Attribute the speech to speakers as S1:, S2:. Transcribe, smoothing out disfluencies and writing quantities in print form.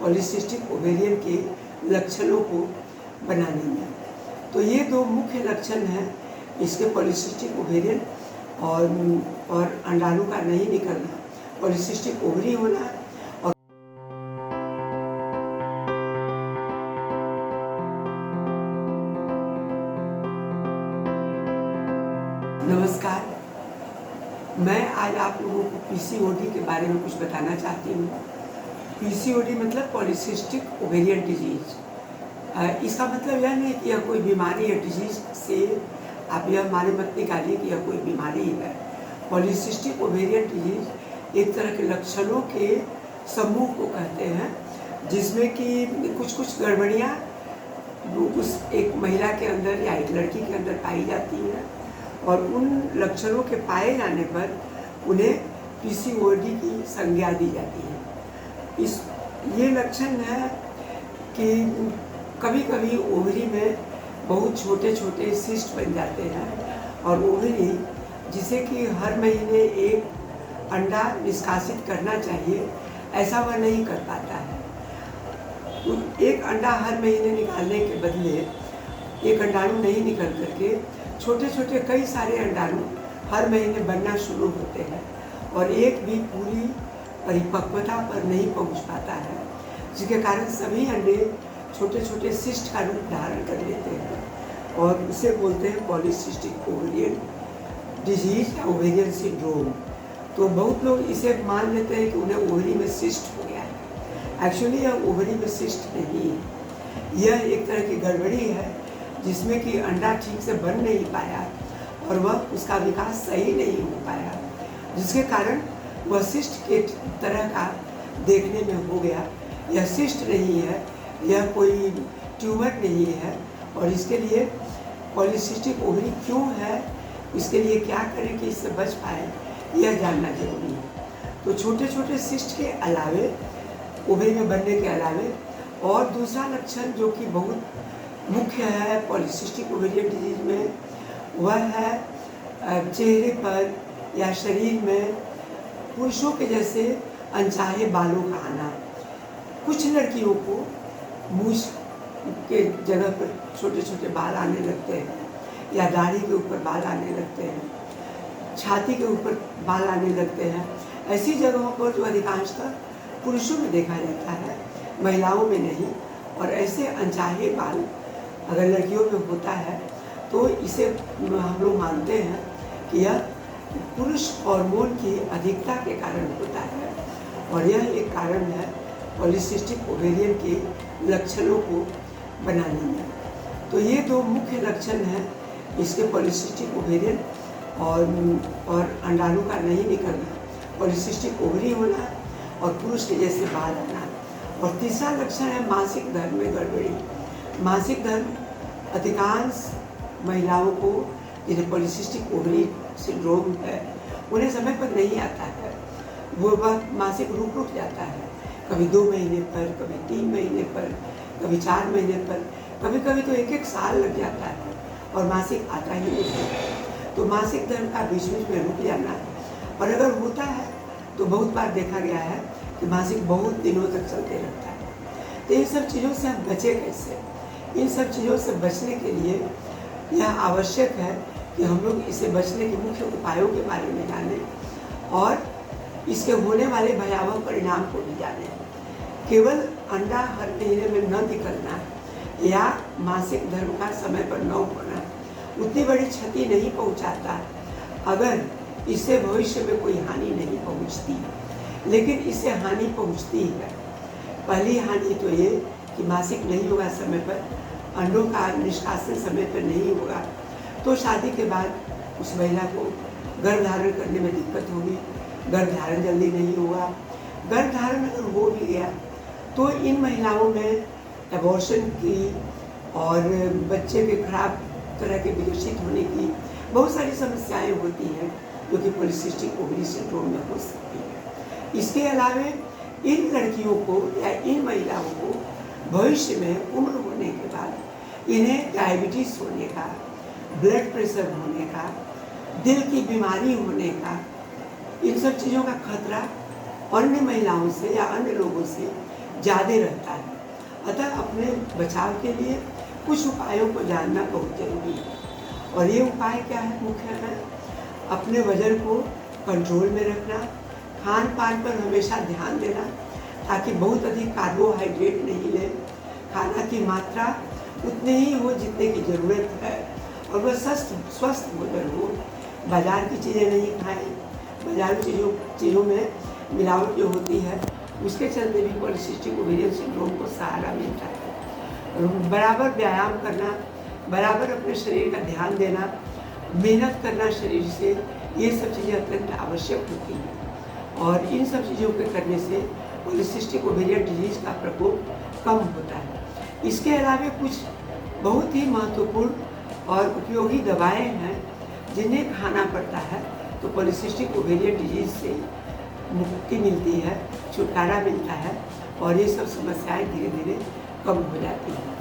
S1: Polycystic ovarian के लक्षणों को बनाने में। तो ये दो मुख्य लक्षण हैं इसके, पॉलीसिस्टिक ओवेरियन और अंडाणु का नहीं निकलना, पॉलीसिस्टिक ओवरी होना और नमस्कार, मैं आज आप लोगों को पीसीओडी के बारे में कुछ बताना चाहती हूँ। पीसीओडी मतलब पॉलीसिस्टिक ओवेरियन डिजीज। इसका मतलब यह नहीं कि यह कोई बीमारी है, डिजीज से आप यह माने मत निकालिए कि यह कोई बीमारी है। पॉलीसिस्टिक ओवेरियन डिजीज एक तरह के लक्षणों के समूह को कहते हैं, जिसमें कि कुछ गड़बड़ियाँ उस एक महिला के अंदर या एक लड़की के अंदर पाई जाती हैं और उन लक्षणों के पाए जाने पर उन्हें पीसीओडी की संज्ञा दी जाती है। ये लक्षण है कि कभी कभी ओवरी में बहुत छोटे छोटे सिस्ट बन जाते हैं और ओवरी जिसे कि हर महीने एक अंडा निष्कासित करना चाहिए, ऐसा वह नहीं कर पाता है। एक अंडा हर महीने निकालने के बदले एक अंडाणु नहीं निकल करके छोटे छोटे कई सारे अंडाणु हर महीने बनना शुरू होते हैं और एक भी पूरी परिपक्वता पर नहीं पहुंच पाता है, जिसके कारण सभी अंडे छोटे छोटे सिस्ट का रूप धारण कर लेते हैं और उसे बोलते हैं पॉलीसिस्टिक ओवेरियन डिजीज या ओवेरियन सिंड्रोम। तो बहुत लोग इसे मान लेते हैं कि उन्हें ओवरी में सिस्ट हो गया है। एक्चुअली यह ओवरी में सिस्ट नहीं है, यह एक तरह की गड़बड़ी है जिसमें कि अंडा ठीक से बन नहीं पाया और वह उसका विकास सही नहीं हो पाया, जिसके कारण वह सिस्ट के तरह का देखने में हो गया। यह सिस्ट नहीं है, यह कोई ट्यूमर नहीं है और इसके लिए पॉलीसिस्टिक ओवरी क्यों है, इसके लिए क्या करें कि इससे बच पाए, यह जानना जरूरी है। तो छोटे छोटे सिस्ट के अलावे, ओवरी में बनने के अलावे और दूसरा लक्षण जो कि बहुत मुख्य है पॉलीसिस्टिक ओवेरियन डिजीज में, वह है चेहरे पर या शरीर में पुरुषों के जैसे अनचाहे बालों का आना। कुछ लड़कियों को मूछ के जगह पर छोटे छोटे बाल आने लगते हैं या दाढ़ी के ऊपर बाल आने लगते हैं, छाती के ऊपर बाल आने लगते हैं। ऐसी जगहों पर जो अधिकांशतः पुरुषों में देखा जाता है, महिलाओं में नहीं। और ऐसे अनचाहे बाल अगर लड़कियों में होता है तो इसे हम लोग मानते हैं कि यह पुरुष हार्मोन की अधिकता के कारण होता है और यह एक कारण है पॉलीसिस्टिक ओवेरियन के लक्षणों को बनाने में। तो ये दो मुख्य लक्षण हैं इसके, पॉलीसिस्टिक ओवेरियन और अंडाणु का नहीं निकलना, पॉलीसिस्टिक ओवरी होना और पुरुष के जैसे बाल आना। और तीसरा लक्षण है मासिक धर्म में गड़बड़ी। मासिक धर्म अधिकांश महिलाओं को जिन्हें पॉलीसिस्टिक ओवरी सिंड्रोम है, उन्हें समय पर नहीं आता है। वो वक्त मासिक रुक जाता है, कभी 2 महीने पर, कभी 3 महीने पर, कभी 4 महीने पर, कभी कभी तो 1-1 साल लग जाता है और मासिक आता ही नहीं है। तो मासिक धर्म का बीच बीच में रुक जाना है और अगर होता है तो बहुत बार देखा गया है कि मासिक बहुत दिनों तक चलते रहता है। तो इन सब चीज़ों से हम बचे कैसे? इन सब चीज़ों से बचने के लिए यह आवश्यक है कि हम लोग इसे बचने के मुख्य उपायों के बारे में जानें और इसके होने वाले भयावह परिणाम को भी जानें। केवल अंडा हर महीने में न निकलना या मासिक धर्म का समय पर न होना उतनी बड़ी क्षति नहीं पहुंचाता अगर इससे भविष्य में कोई हानि नहीं पहुंचती, लेकिन इससे हानि पहुंचती है। पहली हानि तो ये कि मासिक नहीं होगा समय पर, अंडों का निष्कासन समय पर नहीं होगा, तो शादी के बाद उस महिला को गर्भ धारण करने में दिक्कत होगी, गर्भ धारण जल्दी नहीं होगा। गर्भ धारण अगर हो भी गया तो इन महिलाओं में एबॉर्शन की और बच्चे के खराब तरह के विकसित होने की बहुत सारी समस्याएं होती हैं जो कि पॉलीसिस्टिक ओवरी सिंड्रोम में हो सकती है। इसके अलावे इन लड़कियों को या इन महिलाओं को भविष्य में उम्र होने के बाद इन्हें डायबिटीज़ होने का, ब्लड प्रेशर होने का, दिल की बीमारी होने का, इन सब चीज़ों का खतरा अन्य महिलाओं से या अन्य लोगों से ज़्यादा रहता है। अतः अपने बचाव के लिए कुछ उपायों को जानना बहुत जरूरी है। और ये उपाय क्या है? मुख्य है अपने वजन को कंट्रोल में रखना, खान पान पर हमेशा ध्यान देना ताकि बहुत अधिक कार्बोहाइड्रेट नहीं लें, खाना की मात्रा उतनी ही हो जितने की ज़रूरत है, और वह स्वस्थ भोजन हो। बाज़ार की चीज़ें नहीं खाएं। बाज़ारू चीज़ों में मिलावट जो होती है उसके चलते भी पॉलीसिस्टिक ओवेरियन सिंड्रोम को सहारा मिलता है। बराबर व्यायाम करना, बराबर अपने शरीर का ध्यान देना, मेहनत करना शरीर से, ये सब चीज़ें अत्यंत आवश्यक होती हैं। और इन सब चीज़ों के करने से पॉलीसिस्टिक ओवेरियन डिजीज़ का प्रकोप कम होता है। इसके अलावा कुछ बहुत ही महत्वपूर्ण और उपयोगी दवाएं हैं जिन्हें खाना पड़ता है, तो पॉलीसिस्टिक ओवेरियन डिजीज़ से मुक्ति मिलती है, छुटकारा मिलता है और ये सब समस्याएं धीरे धीरे कम हो जाती हैं।